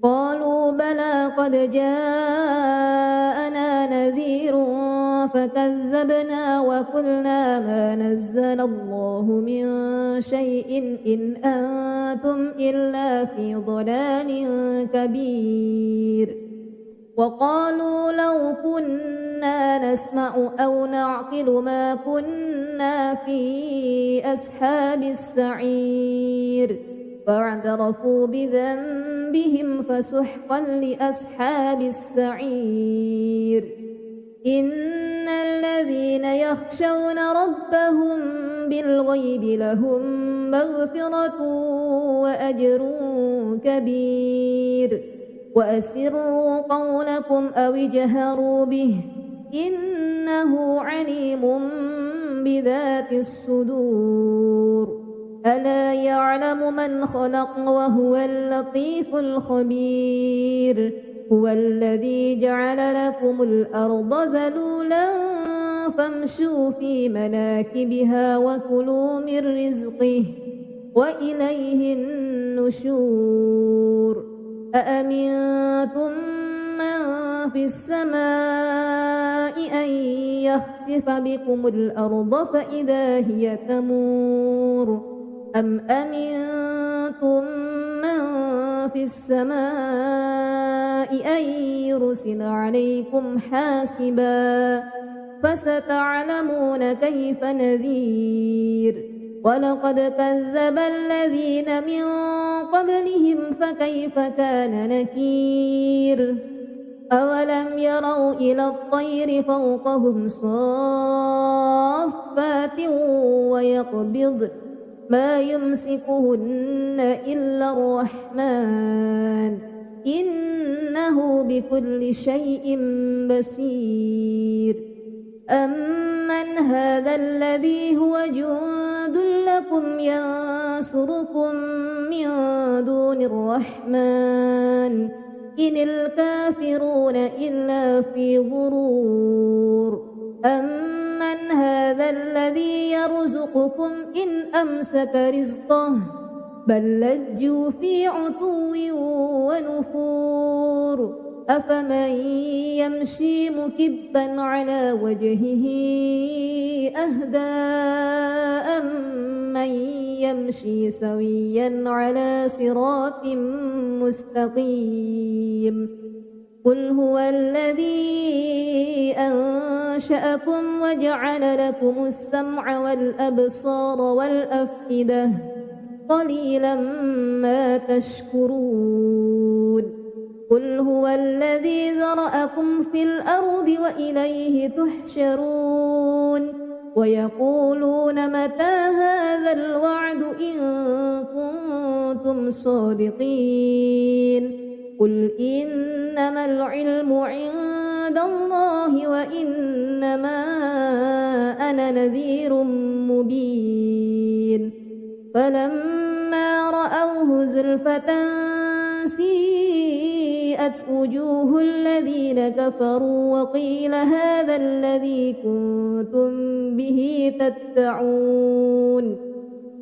قالوا بلى قد جاءنا نذير فكذبنا وقلنا ما نزل الله من شيء إن أنتم إلا في ضلال كبير وقالوا لو كنا نسمع أو نعقل ما كنا في أصحاب السعير فاعترفوا بذنبهم فسحقا لأصحاب السعير إن الذين يخشون ربهم بالغيب لهم مغفرة وأجر كبير وأسروا قولكم أو اجهروا به إنه عليم بذات الصدور ألا يعلم من خلق وهو اللطيف الخبير هو الذي جعل لكم الأرض ذلولا فامشوا في مناكبها وكلوا من رزقه وإليه النشور أأمنتم من في السماء أن يخسف بكم الأرض فإذا هي تمور أم أمنتم من في السماء أن يرسل عليكم حاسبا فستعلمون كيف نذير ولقد كذب الذين من قبلهم فكيف كان نكير أولم يروا إلى الطير فوقهم صافات ويقبضن ما يمسكهن إلا الرحمن إنه بكل شيء بصير أمن هذا الذي هو جند لكم ينصركم من دون الرحمن إن الكافرون إلا في غرور أمن من هذا الذي يرزقكم إن أمسك رزقه بل لجوا في عتو ونفور أفمن يمشي مكبا على وجهه أهدى أمن يمشي سويا على صراط مستقيم قل هو الذي أنشأكم وجعل لكم السمع والأبصار والأفئدة قليلا ما تشكرون قل هو الذي ذرأكم في الأرض وإليه تحشرون ويقولون متى هذا الوعد إن كنتم صادقين قل إنما العلم عند الله وإنما أنا نذير مبين فلما رأوه زلفة سيئت وجوه الذين كفروا وقيل هذا الذي كنتم به تدعون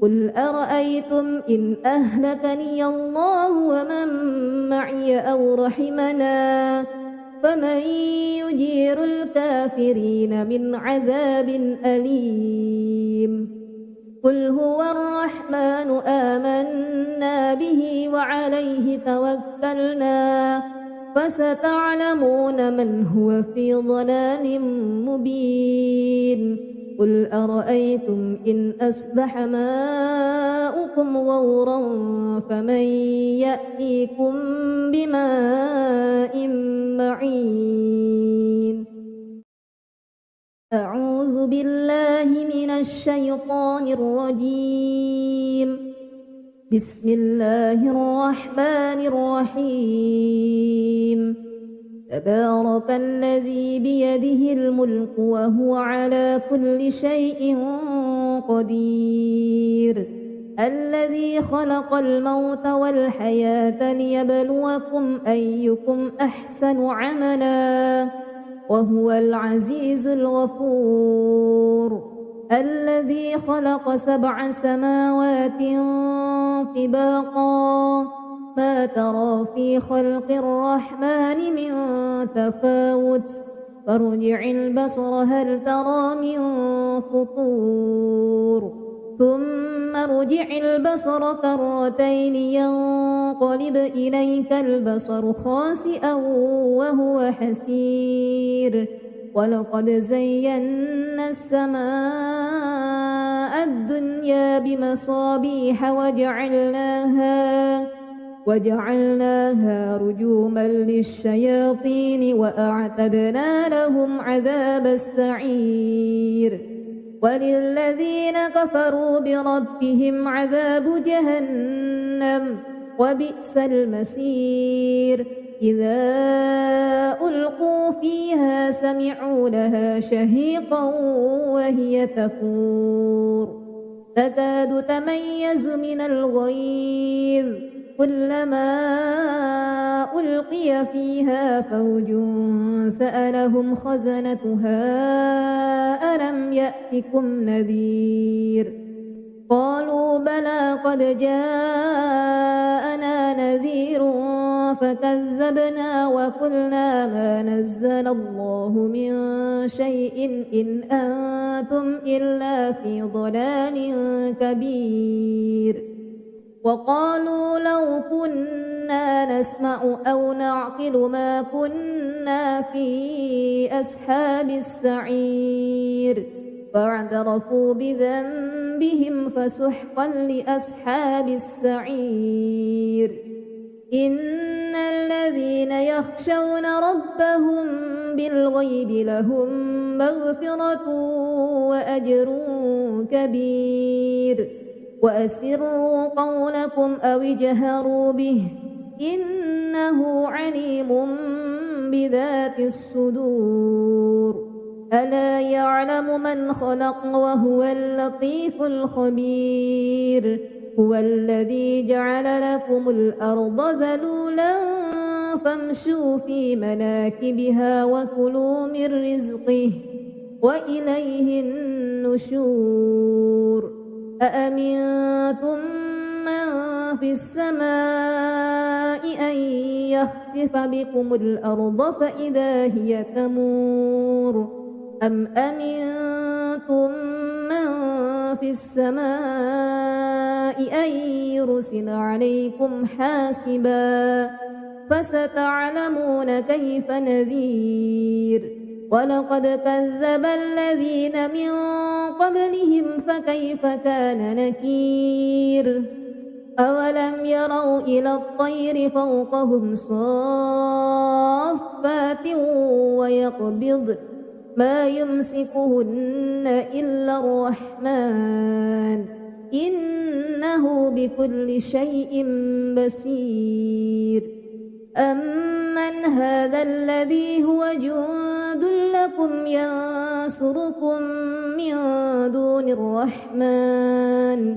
قل أرأيتم إن أهلكني الله ومن معي أو رحمنا فمن يجير الكافرين من عذاب أليم قل هو الرحمن آمنا به وعليه توكلنا فستعلمون من هو في ضلال مبين قل أرأيتم إن أصبح ماؤكم غورا فمن يأتيكم بماء معين أعوذ بالله من الشيطان الرجيم بسم الله الرحمن الرحيم تبارك الذي بيده الملك وهو على كل شيء قدير الذي خلق الموت والحياة ليبلوكم أيكم أحسن عملا وهو العزيز الغفور الذي خلق 7 سماوات طباقا ما ترى في خلق الرحمن من تفاوت فارجع البصر هل ترى من فطور ثم ارجع البصر كرتين ينقلب إليك البصر خاسئا وهو حسير ولقد زينا السماء الدنيا بمصابيح وجعلناها رجوما للشياطين وأعتدنا لهم عذاب السعير وللذين كفروا بربهم عذاب جهنم وبئس المصير إذا ألقوا فيها سمعوا لها شهيقا وهي تفور تكاد تميز من الغيظ كلما ألقي فيها فوج سألهم خزنتها ألم يأتكم نذير قالوا بلى قد جاءنا نذير فكذبنا وقلنا ما نزل الله من شيء إن أنتم إلا في ضلال كبير وقالوا لو كنا نسمع أو نعقل ما كنا في أصحاب السعير فاعترفوا بذنبهم فسحقا لأصحاب السعير إن الذين يخشون ربهم بالغيب لهم مغفرة وأجر كبير وأسروا قولكم أو اجهروا به إنه عليم بذات الصدور ألا يعلم من خلق وهو اللطيف الخبير هو الذي جعل لكم الأرض ذلولا فامشوا في مناكبها وكلوا من رزقه وإليه النشور أأمنتم من في السماء أن يخسف بكم الأرض فإذا هي تمور أم أمنتم من في السماء أن يرسل عليكم حاسبا فستعلمون كيف نذير ولقد كذب الذين من قبلهم فكيف كان نكير أولم يروا إلى الطير فوقهم صافات ويقبضن ما يمسكهن إلا الرحمن إنه بكل شيء بصير أمن هذا الذي هو جند لكم ينصركم من دون الرحمن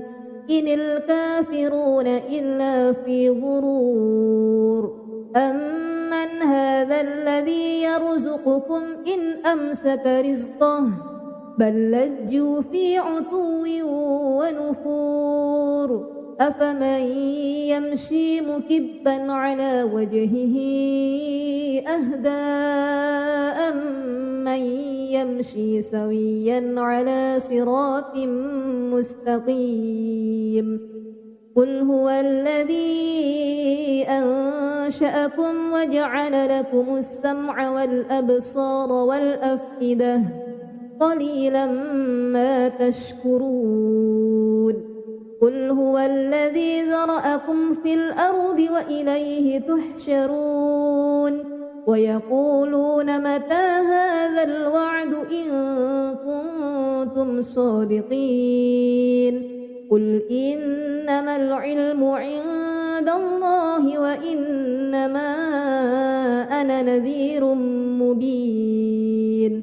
إن الكافرون إلا في غرور أمن هذا الذي يرزقكم إن أمسك رزقه بل لجوا في عتو ونفور أفمن يمشي مكبا على وجهه أهدى أمن يمشي سويا على صراط مستقيم قل هو الذي أنشأكم وجعل لكم السمع والأبصار والأفئدة قليلا ما تشكرون قل هو الذي ذرأكم في الأرض وإليه تحشرون ويقولون متى هذا الوعد إن كنتم صادقين قل إنما العلم عند الله وإنما أنا نذير مبين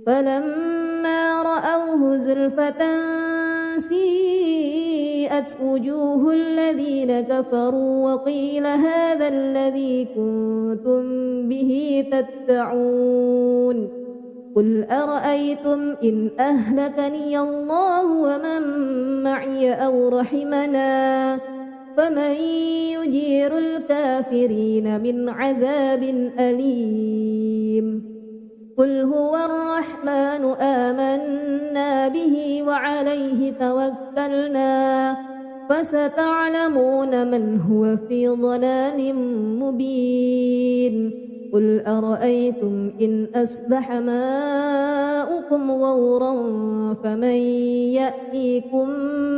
فلما رأوه زلفة سيئت وجوه الذين كفروا وقيل هذا الذي كنتم به تدعون قل أرأيتم إن أهلكني الله ومن معي أو رحمنا فمن يجير الكافرين من عذاب أليم قل هو الرحمن آمنا به وعليه توكلنا فستعلمون من هو في ضلال مبين قل أرأيتم إن أصبح ماؤكم غورا فمن يأتيكم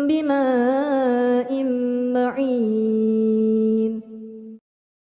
بماء معين